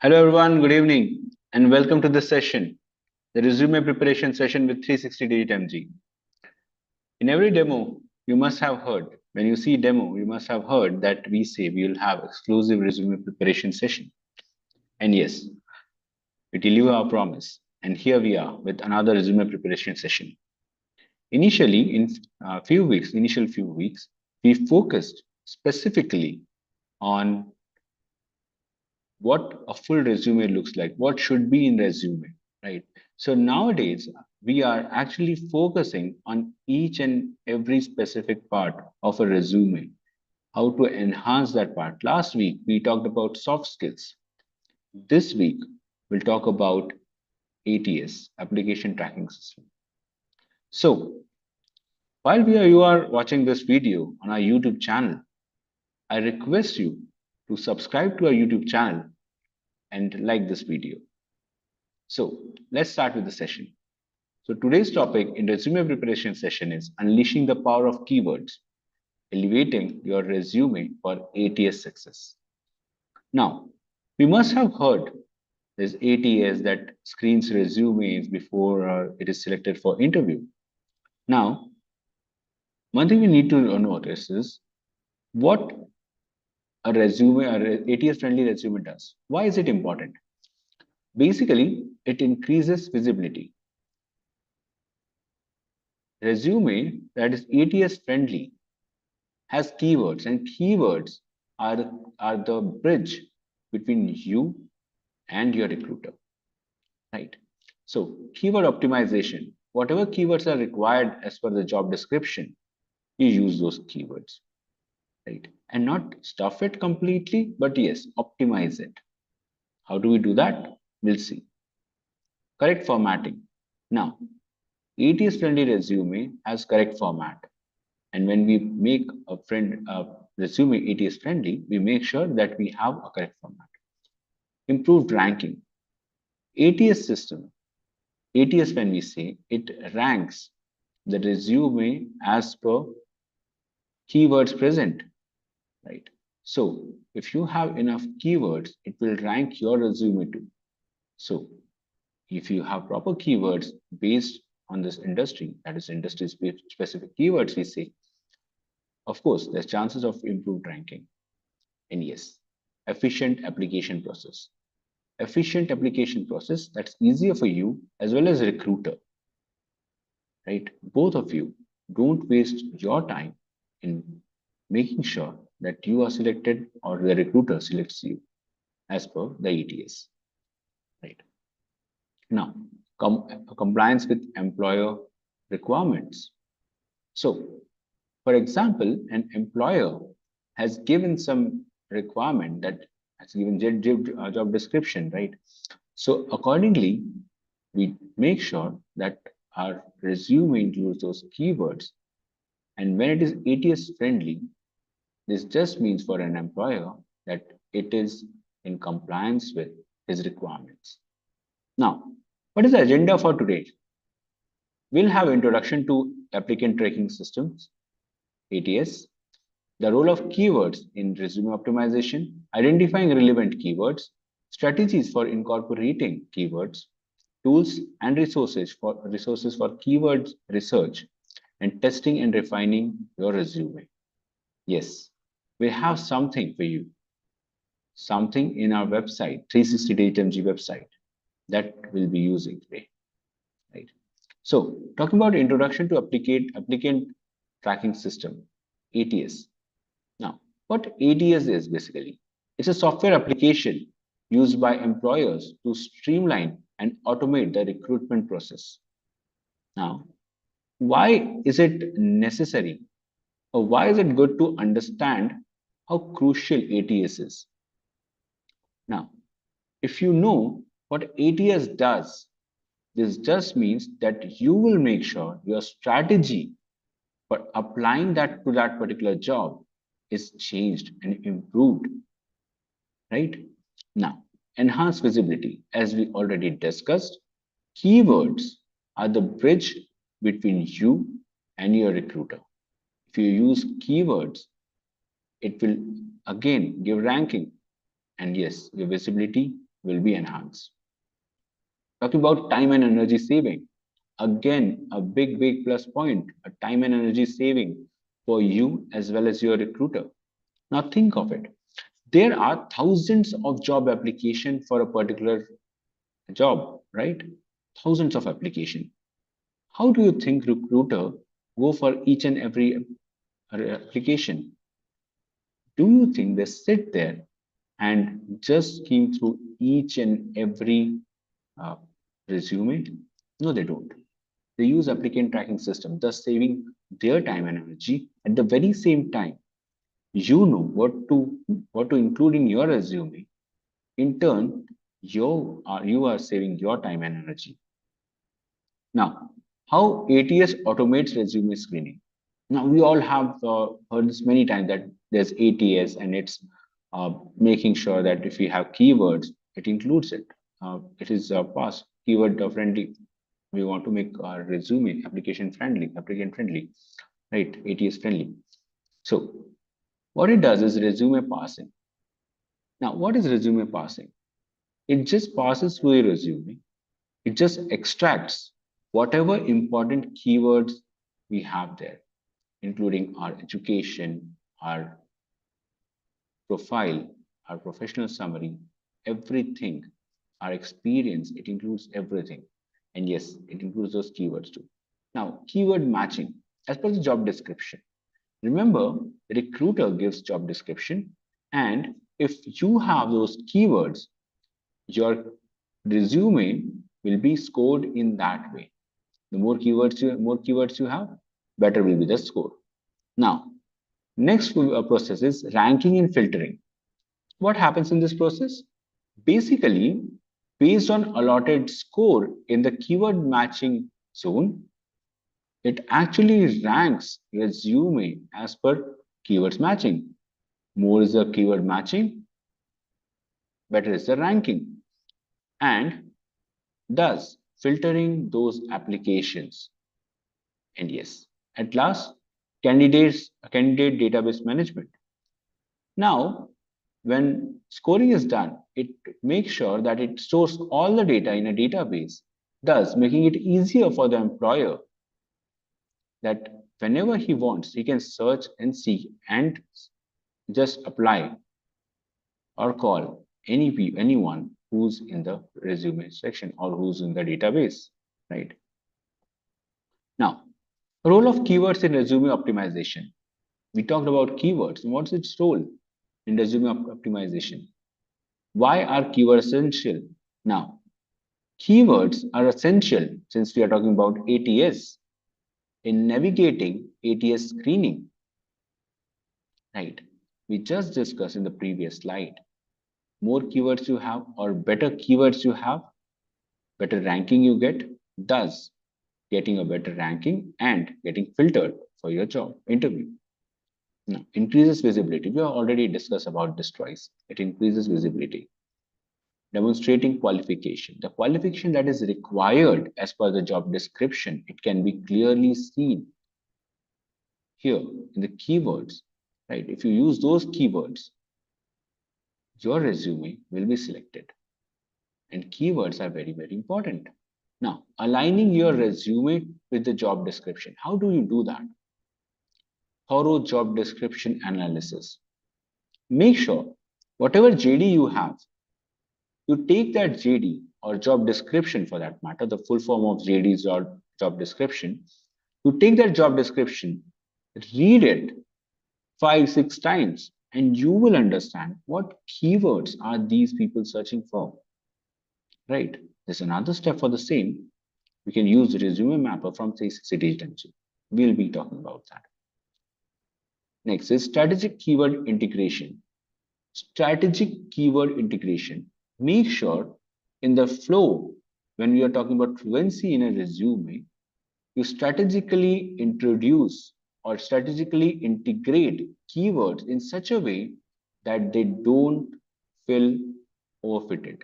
Hello everyone, good evening and welcome to this session, the resume preparation session with 360DigiTMG. In every demo, you must have heard, when you see demo, you must have heard that we say we will have exclusive resume preparation session. And yes, we deliver our promise. And here we are with another resume preparation session. Initially, in initial few weeks, we focused specifically on what a full resume looks like, what should be in resume, right? So nowadays, we are actually focusing on each and every specific part of a resume, how to enhance that part. Last week, we talked about soft skills. This week, we'll talk about ATS, application tracking system. So while you are watching this video on our YouTube channel, I request you to subscribe to our YouTube channel and like this video. So let's start with the session. So today's topic in resume preparation session is unleashing the power of keywords, elevating your resume for ATS success. Now, we must have heard this ATS that screens resumes before it is selected for interview. Now, one thing we need to notice is what a resume or ATS friendly resume does. Why is it important? Basically, it increases visibility. Resume that is ATS friendly has keywords, and keywords are the bridge between you and your recruiter, right? So keyword optimization, whatever keywords are required as per the job description, you use those keywords, right? And not stuff it completely, but yes, optimize it. How do we do that? We'll see. Correct formatting. Now, ATS friendly resume has correct format. And when we make a resume ATS friendly, we make sure that we have a correct format. Improved ranking. ATS system, ATS when we say, it ranks the resume as per keywords present, right? So if you have enough keywords, it will rank your resume too. So if you have proper keywords based on this industry, that is industry specific keywords we say, of course, there's chances of improved ranking. And yes, efficient application process. Efficient application process that's easier for you as well as recruiter, right? Both of you don't waste your time in making sure that you are selected or the recruiter selects you as per the ETS, right? Now, compliance with employer requirements. So, for example, an employer has given some requirement that has given job description, right? So accordingly, we make sure that our resume includes those keywords. And when it is ATS friendly, this just means for an employer that it is in compliance with his requirements. Now, what is the agenda for today? We'll have introduction to applicant tracking systems, ATS, the role of keywords in resume optimization, identifying relevant keywords, strategies for incorporating keywords, tools and resources for keywords research, and testing and refining your resume. Yes, we have something for you, something in our website, 360DigiTMG website, that we'll be using today, right? So, talking about introduction to applicant tracking system, ATS. Now, what ATS is basically? It's a software application used by employers to streamline and automate the recruitment process. Now, why is it necessary, or why is it good to understand how crucial ATS is? Now, if you know what ATS does, this just means that you will make sure your strategy for applying that to that particular job is changed and improved, right? Now, enhanced visibility. As we already discussed, keywords are the bridge between you and your recruiter. If you use keywords, it will again give ranking and yes, your visibility will be enhanced. Talking about time and energy saving, again, a big plus point, a time and energy saving for you as well as your recruiter. Now think of it. There are thousands of job application for a particular job, right? Thousands of application. How do you think recruiter go for each and every application? Do you think they sit there and just skim through each and every uh, resume? No, they don't. They use applicant tracking system, thus saving their time and energy. At the very same time, you know what to include in your resume. In turn, you are saving your time and energy. Now, how ATS automates resume screening? Now, we all have heard this many times that there's ATS and it's making sure that if we have keywords, it includes it. It is fast, keyword friendly. We want to make our resume application friendly, applicant friendly, right? ATS friendly. So, what it does is resume passing. Now, what is resume passing? It just passes through a resume. It just extracts whatever important keywords we have there, including our education, our profile, our professional summary, everything, our experience, it includes everything. And yes, it includes those keywords too. Now, keyword matching as per the job description. Remember, the recruiter gives job description, and if you have those keywords, your resume will be scored in that way. The more keywords you have, better will be the score. Now, next process is ranking and filtering. What happens in this process? Basically, based on allotted score in the keyword matching zone, it actually ranks resume as per keywords matching. More is the keyword matching, better is the ranking. And thus filtering those applications. And yes, at last, candidate database management. Now, when scoring is done, it makes sure that it stores all the data in a database, thus making it easier for the employer that whenever he wants, he can search and seek and just apply or call anyone who's in the resume section or who's in the database, right? Now, role of keywords in resume optimization. We talked about keywords. What's its role in resume optimization? Why are keywords essential? Now, keywords are essential since we are talking about ATS in navigating ATS screening, right? We just discussed in the previous slide. More keywords you have or better keywords you have, better ranking you get, thus getting a better ranking and getting filtered for your job interview. Now, increases visibility. We have already discussed about this twice. It increases visibility. Demonstrating qualification. The qualification that is required as per the job description, it can be clearly seen here in the keywords, right? If you use those keywords, your resume will be selected. And keywords are very important. Now, aligning your resume with the job description. How do you do that? Thorough job description analysis. Make sure whatever JD you have, you take that JD or job description for that matter, the full form of JD is your job description. You take that job description, read it 5, 6 times, and you will understand what keywords are these people searching for. Right? There's another step for the same. We can use resume mapper from 360DigiTMG. We'll be talking about that. Next is strategic keyword integration. Strategic keyword integration. Make sure in the flow, when we are talking about fluency in a resume, you strategically introduce or strategically integrate keywords in such a way that they don't feel overfitted,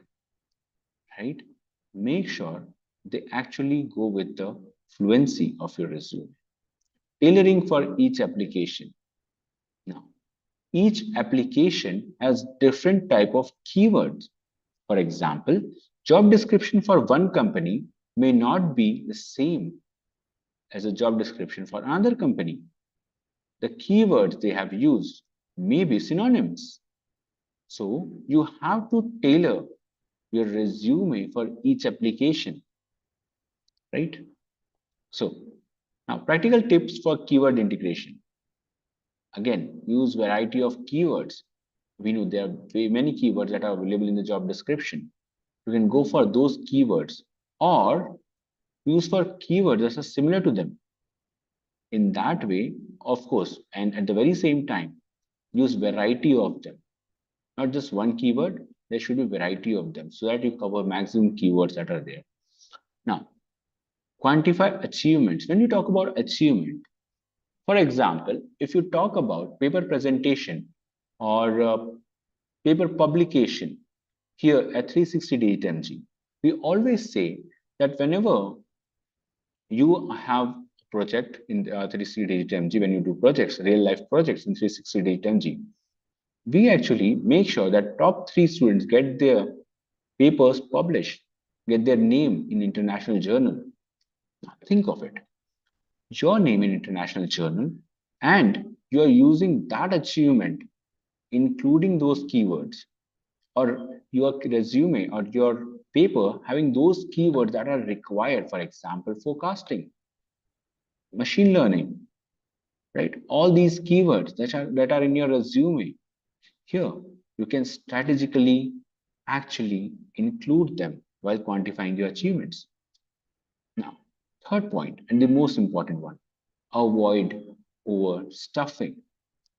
right? Make sure they actually go with the fluency of your resume. Tailoring for each application. Now, each application has different type of keywords For example, job description for one company may not be the same as a job description for another company. The keywords they have used may be synonyms. So you have to tailor your resume for each application, right? So now practical tips for keyword integration. Again, use variety of keywords. We know there are very many keywords that are available in the job description. You can go for those keywords or use for keywords that are similar to them. In that way, of course, and at the very same time, use variety of them. Not just one keyword, there should be variety of them so that you cover maximum keywords that are there. Now, quantify achievements. When you talk about achievement, for example, if you talk about paper presentation or paper publication here at 360DigiTMG, we always say that whenever you have a project in 360DigiTMG, when you do projects, real life projects in 360DigiTMG, we actually make sure that top three students get their papers published, get their name in international journal. Now, think of it. Your name in international journal, and you are using that achievement, including those keywords, or your resume or your paper having those keywords that are required, for example, forecasting, machine learning, right? All these keywords that are in your resume. Here, you can strategically actually include them while quantifying your achievements. Now, third point, and the most important one, avoid overstuffing.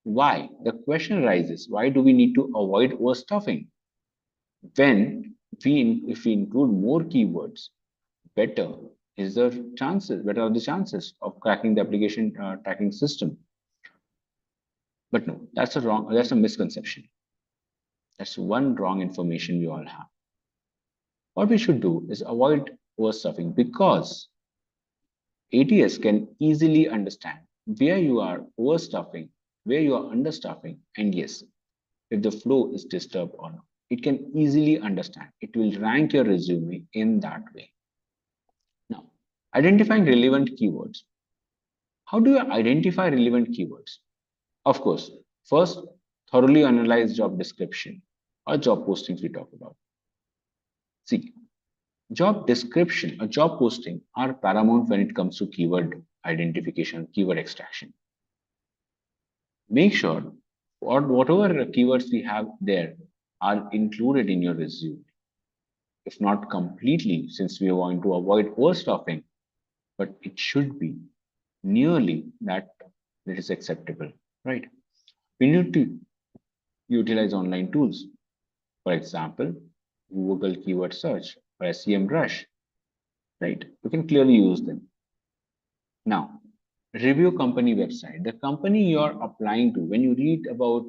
Why? The question arises, why do we need to avoid overstuffing? When if we include more keywords, better better are the chances of cracking the application tracking system. But no, that's a misconception. That's one wrong information we all have. What we should do is avoid overstuffing because ATS can easily understand where you are overstuffing, where you are understuffing, and yes, if the flow is disturbed or not. It can easily understand. It will rank your resume in that way. Now, identifying relevant keywords. How do you identify relevant keywords? Of course, first, thoroughly analyze job description or job postings we talk about. See, job description or job posting are paramount when it comes to keyword identification, keyword extraction. Make sure whatever keywords we have there are included in your resume. If not completely, since we are going to avoid overstuffing, but it should be nearly that is acceptable, right? We need to utilize online tools. For example, Google keyword search or SEMrush, right? You can clearly use them. Now, review company website. The company you're applying to, when you read about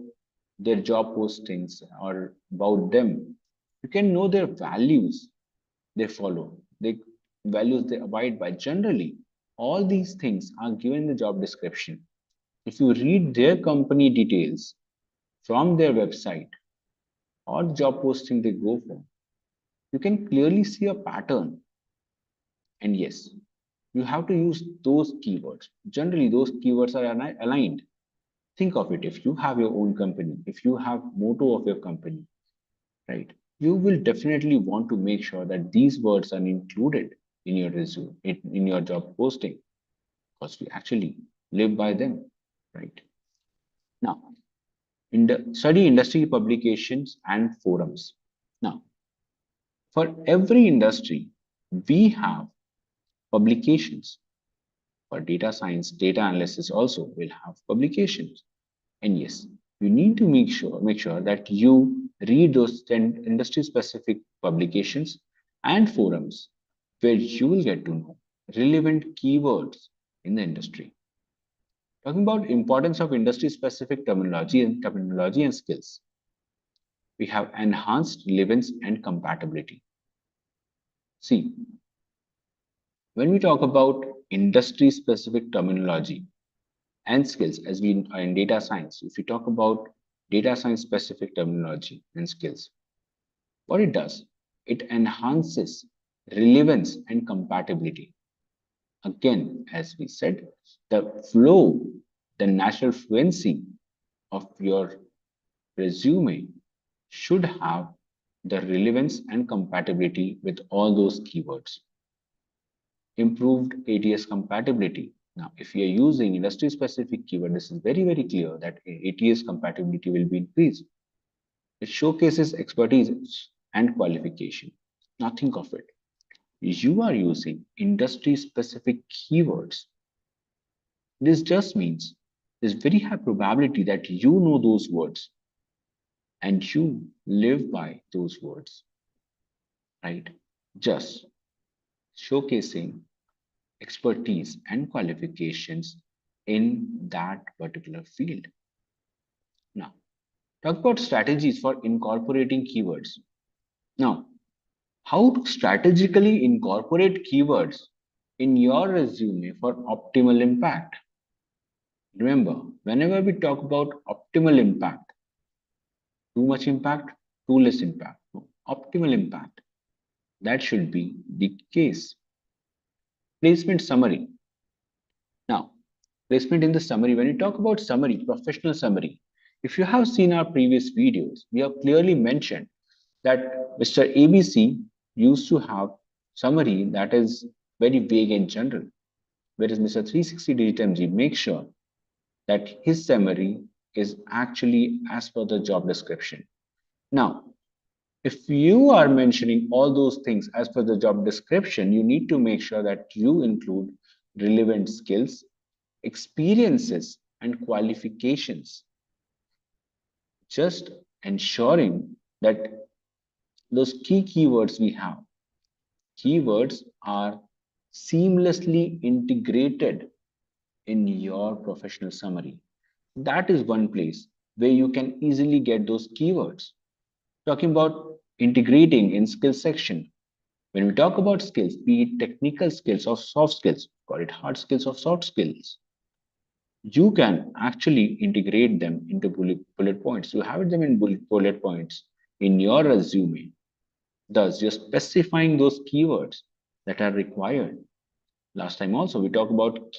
their job postings or about them, you can know their values they follow, the values they abide by. Generally, all these things are given in the job description. If you read their company details from their website or the job posting they go for, you can clearly see a pattern. And yes, you have to use those keywords. Generally, those keywords are aligned. Think of it, if you have your own company, if you have motto of your company, right? You will definitely want to make sure that these words are included in your resume, in your job posting, because we actually live by them, right? Now, study industry publications and forums. Now, for every industry, we have publications. For data science, data analysis also will have publications. And yes, you need to make sure that you read those 10 industry specific publications and forums where you will get to know relevant keywords in the industry. Talking about importance of industry specific terminology and skills, we have enhanced relevance and compatibility. See, when we talk about industry specific terminology and skills, as we are in data science, if we talk about data science specific terminology and skills, what it does, It enhances relevance and compatibility. Again, as we said, the flow, the natural fluency of your resume should have the relevance and compatibility with all those keywords. Improved ATS compatibility. Now, if you are using industry specific keyword, this is very, very clear that ATS compatibility will be increased. It showcases expertise and qualification. Now, think of it. You are using industry specific keywords. This just means there's very high probability that you know those words and you live by those words, right? Just showcasing expertise and qualifications in that particular field. Now, talk about strategies for incorporating keywords. Now, how to strategically incorporate keywords in your resume for optimal impact. Remember, whenever we talk about optimal impact, too much impact, too less impact, no, optimal impact, that should be the case. Placement summary. Now, placement in the summary, when you talk about summary, professional summary, if you have seen our previous videos, we have clearly mentioned that Mr. ABC used to have summary that is very vague and general, whereas Mr. 360DigiTMG makes sure that his summary is actually as per the job description. Now, if you are mentioning all those things as per the job description, you need to make sure that you include relevant skills, experiences, and qualifications, just ensuring that those keywords we have, keywords are seamlessly integrated in your professional summary. That is one place where you can easily get those keywords. Talking about integrating in skills section. When we talk about skills, be it technical skills or soft skills, call it hard skills or soft skills, you can actually integrate them into bullet points. You have them in bullet points in your resume. Thus, you're specifying those keywords that are required. Last time also we talked about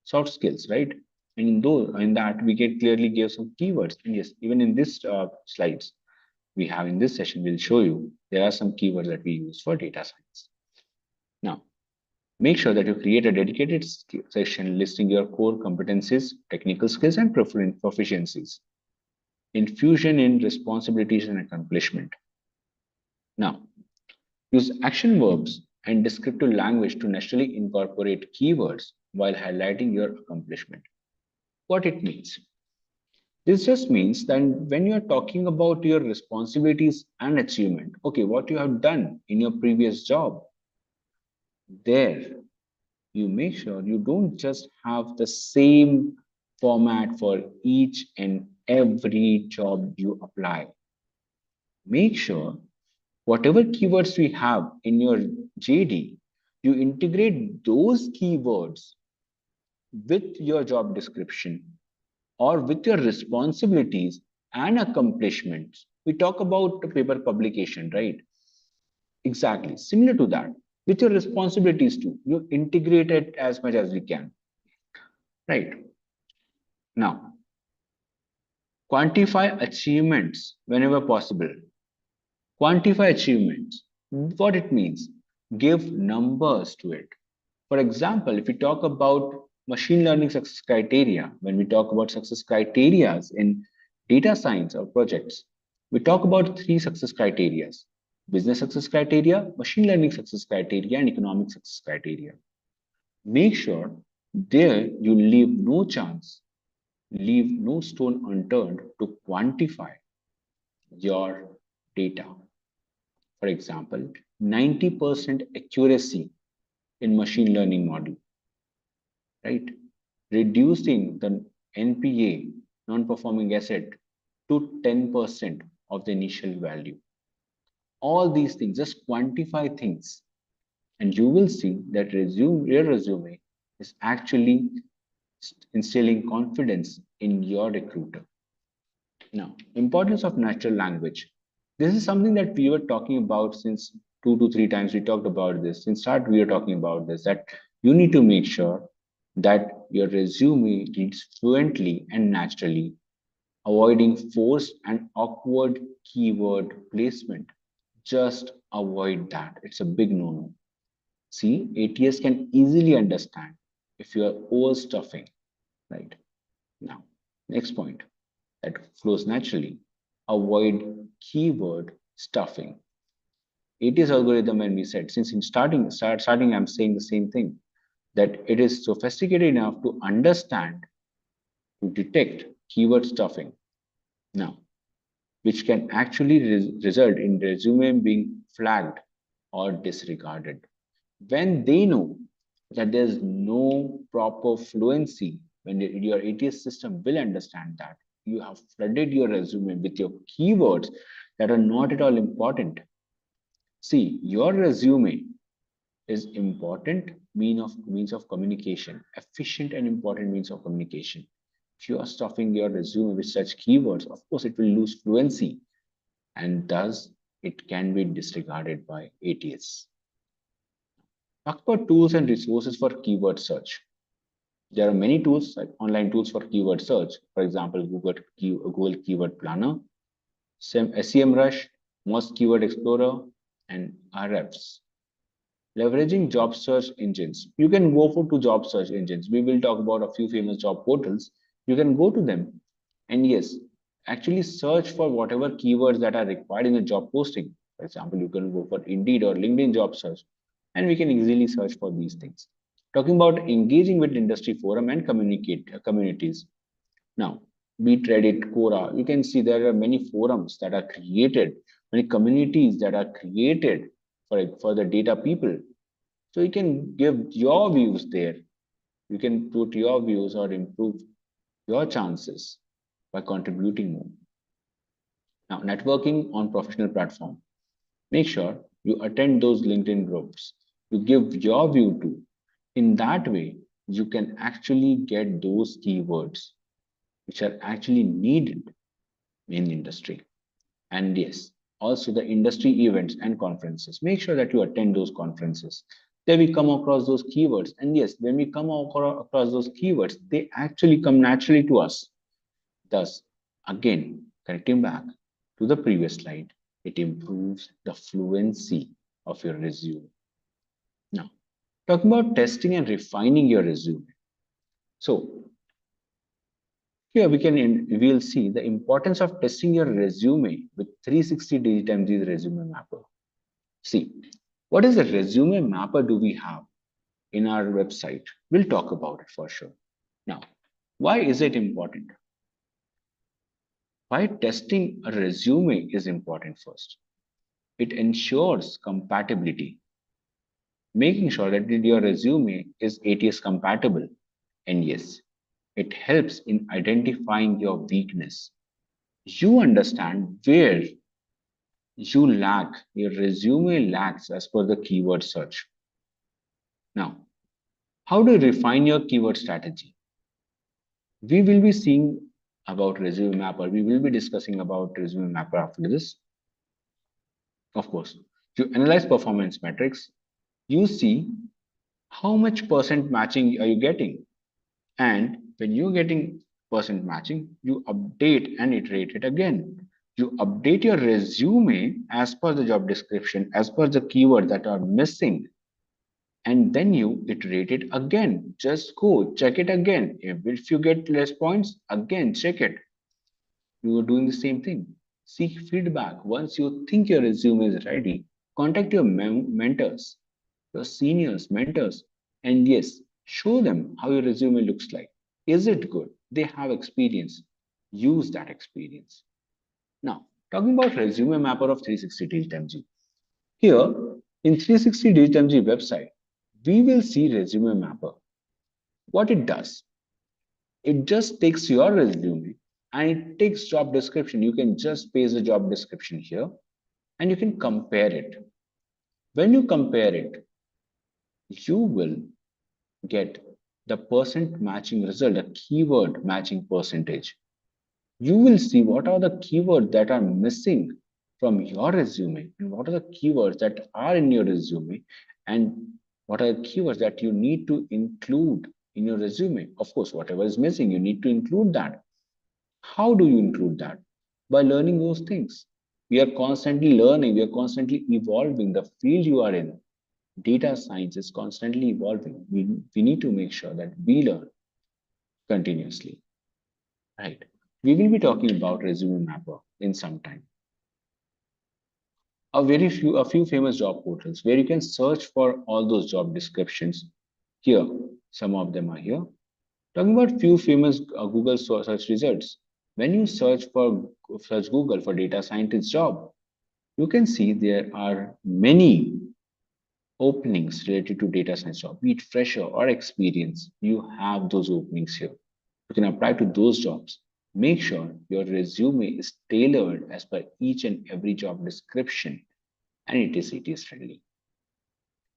soft skills, right? And in that we get clearly give some keywords. And yes, even in this slides we have in this session, we'll show you there are some keywords that we use for data science. Now, make sure that you create a dedicated section listing your core competencies, technical skills, and proficiencies. Infusion in responsibilities and accomplishment. Now, use action verbs and descriptive language to naturally incorporate keywords while highlighting your accomplishment. What it means? This just means that when you're talking about your responsibilities and achievement, okay, what you have done in your previous job, there you make sure you don't just have the same format for each and every job you apply. Make sure whatever keywords we have in your JD, you integrate those keywords with your job description or with your responsibilities and accomplishments. We talk about the paper publication, right? Exactly. Similar to that, with your responsibilities too, you integrate it as much as we can, right? Now, quantify achievements whenever possible. Quantify achievements. What it means? Give numbers to it. For example, if we talk about machine learning success criteria, when we talk about success criteria in data science or projects, we talk about three success criteria: business success criteria, machine learning success criteria, and economic success criteria. Make sure there you leave no chance, leave no stone unturned to quantify your data. For example, 90% accuracy in machine learning model, right? Reducing the NPA, non-performing asset, to 10% of the initial value. All these things, just quantify things, and you will see that your resume is actually instilling confidence in your recruiter. Now, importance of natural language. This is something that we were talking about since 2 to 3 times. We talked about this. Since start, we are talking about this, that you need to make sure that your resume reads fluently and naturally, avoiding forced and awkward keyword placement. Just avoid that. It's a big no-no. See, ATS can easily understand if you are overstuffing, right? Now, next point that flows naturally. Avoid keyword stuffing. ATS algorithm, when we said, since in starting, I'm saying the same thing, that it is sophisticated enough to understand, to detect keyword stuffing. Now, which can actually result in resume being flagged or disregarded. When they know that there's no proper fluency, when your ATS system will understand that you have flooded your resume with your keywords that are not at all important. See, your resume is important means of communication, efficient and important means of communication. If you are stuffing your resume with such keywords, of course it will lose fluency, and thus it can be disregarded by ATS. Talk about tools and resources for keyword search. There are many tools, like online tools for keyword search. For example, Google Keyword Planner, SEMrush, Most Keyword Explorer, and RFs. Leveraging job search engines. You can go for two job search engines. We will talk about a few famous job portals. You can go to them and yes, actually search for whatever keywords that are required in a job posting. For example, you can go for Indeed or LinkedIn job search, and we can easily search for these things. Talking about engaging with industry forum and communities. Now, be it Reddit, Quora, you can see there are many forums that are created, many communities that are created for the data people. So you can give your views there. You can put your views or improve your chances by contributing more. Now, networking on professional platform. Make sure you attend those LinkedIn groups. You give your view to. In that way, you can actually get those keywords which are actually needed in the industry. And yes, also the industry events and conferences. Make sure that you attend those conferences. Then we come across those keywords. And yes, when we come across those keywords, they actually come naturally to us. Thus, again, connecting back to the previous slide, it improves the fluency of your resume. Now, talking about testing and refining your resume. So, here we'll see the importance of testing your resume with 360 DigiTMG resume mapper. See, what is the resume mapper do we have in our website? We'll talk about it for sure. Now, why is it important? Why testing a resume is important first? It ensures compatibility, making sure that your resume is ATS compatible. And yes, it helps in identifying your weakness. You understand where you lack, your resume lacks as per the keyword search. Now, how do you refine your keyword strategy? We will be seeing about resume mapper. We will be discussing about resume mapper after this. Of course, you analyze performance metrics. You see how much percent matching are you getting, and when you're getting percent matching, you update and iterate it again. You update your resume as per the job description, as per the keyword that are missing, and then you iterate it again. Just go check it again. If you get less points, again check it. You are doing the same thing. Seek feedback. Once you think your resume is ready, contact your mentors, your seniors, mentors, and yes, show them how your resume looks like. Is it good? They have experience. Use that experience. Now, talking about resume mapper of 360 DigiTMG. Here, in 360 DigiTMG website, we will see resume mapper. What it does, it just takes your resume and it takes job description. You can just paste the job description here and you can compare it. When you compare it, you will get the percent matching result, the keyword matching percentage. You will see what are the keywords that are missing from your resume and what are the keywords that are in your resume and what are the keywords that you need to include in your resume. Of course, whatever is missing, you need to include that. How do you include that? By learning those things. We are constantly learning, we are constantly evolving. The field you are in, data science, is constantly evolving. We need to make sure that we learn continuously. Right. We will be talking about resume mapper in some time. A few famous job portals where you can search for all those job descriptions. Here, some of them are here. Talking about few famous Google search results. When you search Google for data scientist job, you can see there are many openings related to data science job, be it fresher or experience. You have those openings here. You can apply to those jobs. Make sure your resume is tailored as per each and every job description and it is ATS friendly.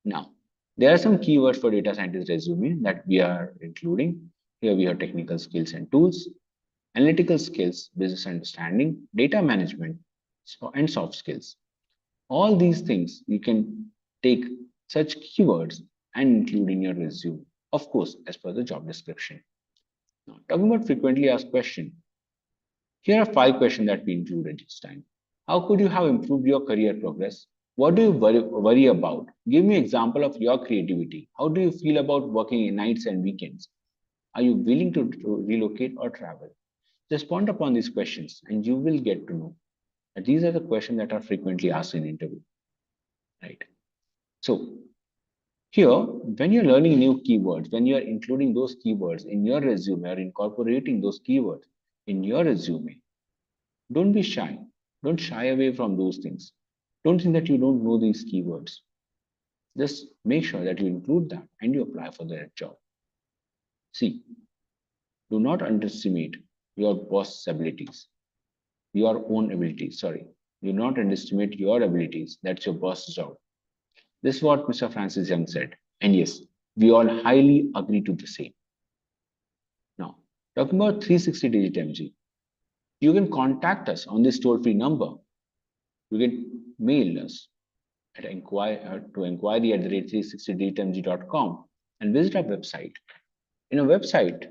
Now, there are some keywords for data scientist resume that we are including. Here we have technical skills and tools, analytical skills, business understanding, data management, and soft skills. All these things you can take such keywords and include in your resume, of course, as per the job description. Now, talking about frequently asked questions, here are 5 questions that we included this time. How could you have improved your career progress? What do you worry about? Give me an example of your creativity. How do you feel about working in nights and weekends? Are you willing to relocate or travel? Just ponder upon these questions and you will get to know that these are the questions that are frequently asked in interview, right? So here, when you're learning new keywords, when you're including those keywords in your resume or incorporating those keywords in your resume, don't be shy. Don't shy away from those things. Don't think that you don't know these keywords. Just make sure that you include that and you apply for that job. See, do not underestimate your boss's abilities, your own abilities. Sorry, do not underestimate your abilities. That's your boss's job. This is what Mr. Francis Young said. And yes, we all highly agree to the same. Now, talking about 360DigiTMG, you can contact us on this toll-free number. You can mail us at inquiry at the rate 360digitmg.com and visit our website. In our website,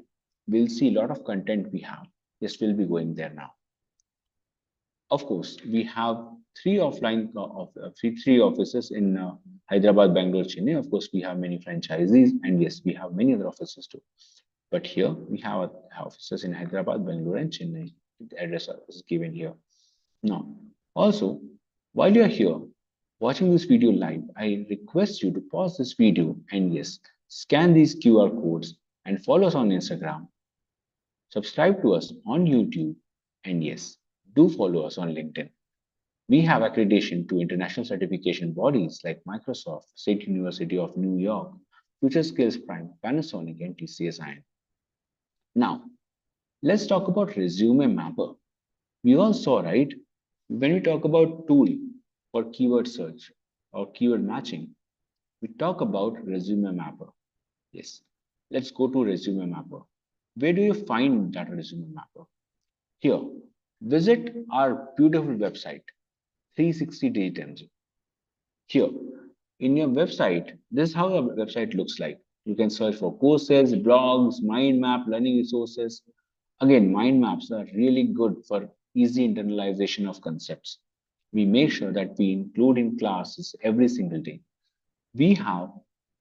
we'll see a lot of content we have. Yes, we'll be going there now. Of course, we have three offices in Hyderabad, Bangalore, Chennai. Of course, we have many franchisees, and yes, we have many other offices too. But here we have offices in Hyderabad, Bangalore, and Chennai. The address is given here. Now, also, while you're here watching this video live, I request you to pause this video and yes, scan these QR codes and follow us on Instagram. Subscribe to us on YouTube, and yes, do follow us on LinkedIn. We have accreditation to international certification bodies like Microsoft, State University of New York, Future Skills Prime, Panasonic, and TCS-IN. Now, let's talk about resume mapper. We all saw, right? When we talk about tool for keyword search or keyword matching, we talk about resume mapper. Yes, let's go to resume mapper. Where do you find that resume mapper? Here, visit our beautiful website, 360DigiTMG. Here, in your website, this is how your website looks like. You can search for courses, blogs, mind map, learning resources. Again, mind maps are really good for easy internalization of concepts. We make sure that we include in classes every single day. We have,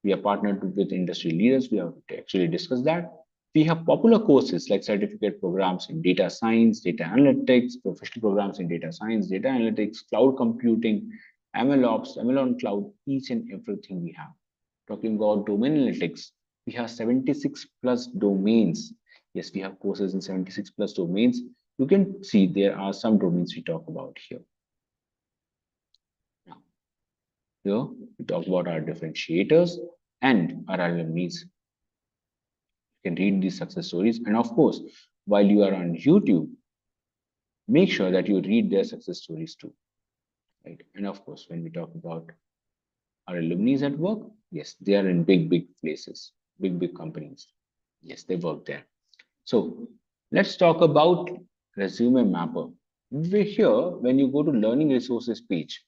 we are partnered with industry leaders. We have actually discussed that. We have popular courses like certificate programs in data science, data analytics, professional programs in data science, data analytics, cloud computing, MLOps, ML on cloud, each and everything we have. Talking about domain analytics, we have 76 plus domains. Yes, we have courses in 76 plus domains. You can see there are some domains we talk about here. Now, here we talk about our differentiators and our alumni. You can read these success stories. And of course, while you are on YouTube, make sure that you read their success stories too. Right? And of course, when we talk about our alumni at work, yes, they are in big, big places, big, big companies. Yes, they work there. So let's talk about resume mapper. We're here, when you go to learning resources page,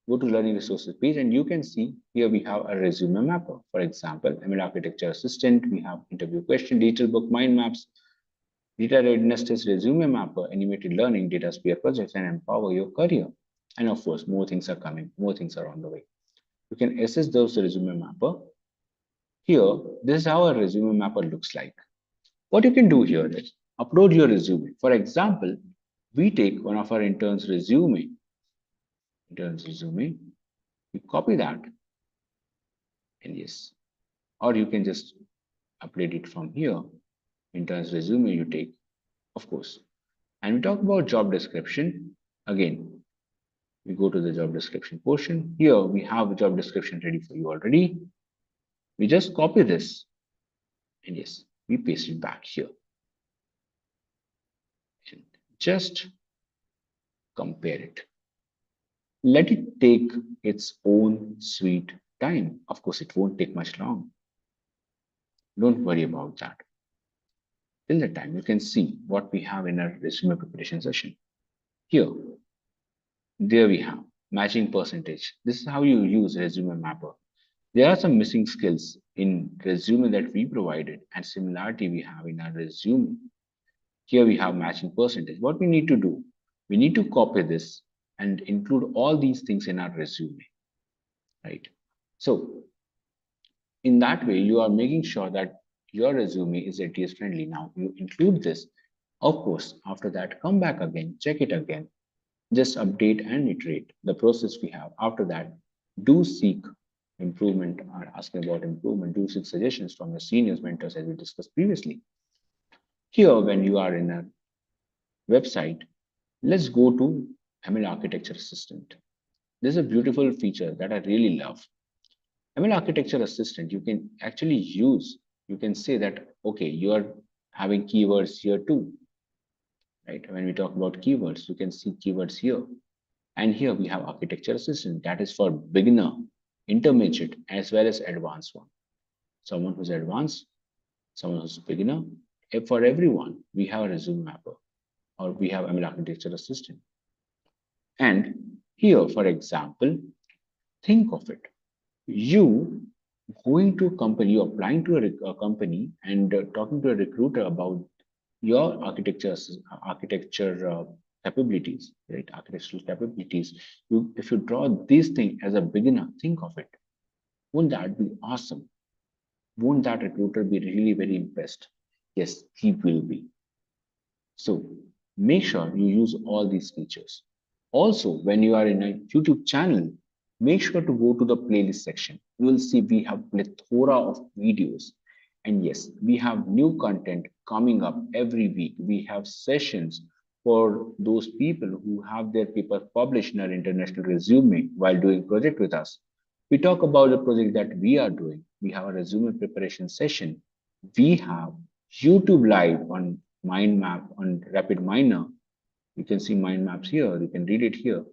go to learning resources page and you can see here we have a resume mapper. For example, ML architecture assistant, we have interview question, digital book mind maps, data readiness test, resume mapper, animated learning, data sphere projects, and empower your career. And of course, more things are coming, more things are on the way. You can assess those resume mapper. Here, this is how a resume mapper looks like. What you can do here is upload your resume. For example, we take one of our intern's resume, you copy that, and yes, or you can just update it from here. Intern's resume you take, of course. And we talk about job description. Again, we go to the job description portion. Here we have a job description ready for you already. We just copy this, and yes, we paste it back here. And just compare it. Let it take its own sweet time. Of course, it won't take much long. Don't worry about that. Till the time you can see what we have in our resume preparation session. Here, there we have matching percentage. This is how you use resume mapper. There are some missing skills in resume that we provided and similarity we have in our resume. Here we have matching percentage. What we need to do, we need to copy this and include all these things in our resume, right? So in that way, you are making sure that your resume is ATS friendly. Now you include this. Of course, after that, come back again, check it again, just update and iterate the process we have. After that, do seek improvement or asking about improvement, do seek suggestions from your seniors, mentors, as we discussed previously. Here, when you are in a website, let's go to ML Architecture Assistant. This is a beautiful feature that I really love. ML Architecture Assistant, you can actually use, you can say that, okay, you're having keywords here too, right? When we talk about keywords, you can see keywords here. And here we have Architecture Assistant, that is for beginner, intermediate, as well as advanced one. Someone who's advanced, someone who's beginner. For everyone, we have a resume mapper or we have ML Architecture Assistant. And here, for example, think of it. You going to a company, you applying to a company and talking to a recruiter about your architecture capabilities, right? Architectural capabilities. If you draw this thing as a beginner, think of it. Won't that be awesome? Won't that recruiter be really very impressed? Yes, he will be. So make sure you use all these features. Also, when you are in a YouTube channel, make sure to go to the playlist section. You will see we have plethora of videos. And yes, we have new content coming up every week. We have sessions for those people who have their paper published in our international resume while doing project with us. We talk about the project that we are doing. We have a resume preparation session. We have YouTube live on mind map on rapid miner. You can see mind maps here, you can read it here.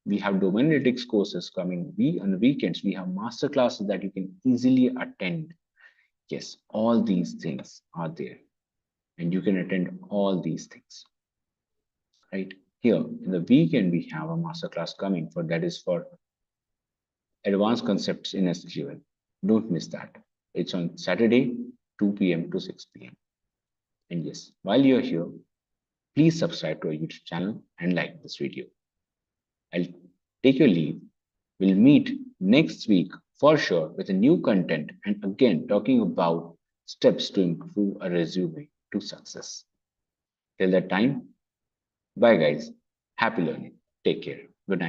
We have domain analytics courses coming on the weekends. We have master classes that you can easily attend. Yes, all these things are there and you can attend all these things, right? Here in the weekend, we have a master class coming for that is for advanced concepts in SQL. Don't miss that. It's on Saturday, 2 p.m. to 6 p.m. And yes, while you're here, please subscribe to our YouTube channel and like this video. I'll take your leave. We'll meet next week for sure with a new content and again talking about steps to improve a resume to success. Till that time, bye guys. Happy learning. Take care. Good night.